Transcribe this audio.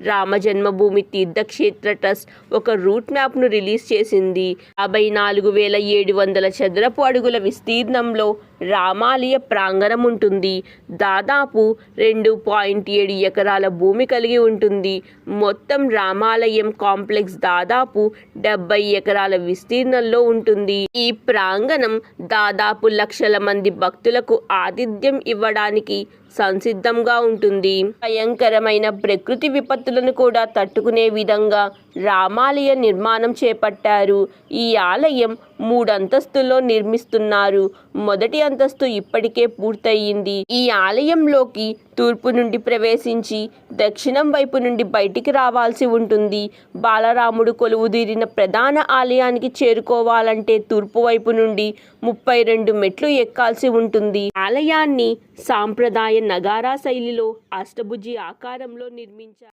రామ జన్మభూమి Teerthkshetra trust ఒక route మ్యాప్ను release చేసింది. 54,700 చదరపు అడుగుల విస్తీర్ణంలో రామాలయ ప్రాంగణం ఉంటుంది. దాదాపు 2.7 ఎకరాల భూమి కలిగి ఉంటుంది. మొత్తం రామాలయం కాంప్లెక్స్ దాదాపు 70 ఎకరాల విస్తీర్ణంలో ఉంటుంది. ఈ ప్రాంగణం దాదాపు లక్షల మంది భక్తులకు ఆతిథ్యం ఇవ్వడానికి సంసిద్ధంగా ఉంటుంది. భయంకరమైన ప్రకృతి విపత్తులను కూడా తట్టుకునే విధంగా రామాలయ నిర్మాణం చేపట్టారు. ఈ ఆలయం 3 అంతస్తుల్లో నిర్మిస్తున్నారు. మొదటి అంతస్తు ఇప్పటికే పూర్తయింది. ఈ ఆలయంలోకి తూర్పు నుండి ప్రవేశించి దక్షిణం వైపు నుండి బయటికి రావాల్సి ఉంటుంది. బాలరాముడు కొలువుదీరిన ప్రధాన ఆలయానికి చేరుకోవాలంటే తూర్పు వైపు నుండి 32 మెట్లు ఎక్కాల్సి ఉంటుంది. ఆలయాన్ని సాంప్రదాయ నగారా శైలిలో అష్టభుజి ఆకారంలో నిర్మించారు.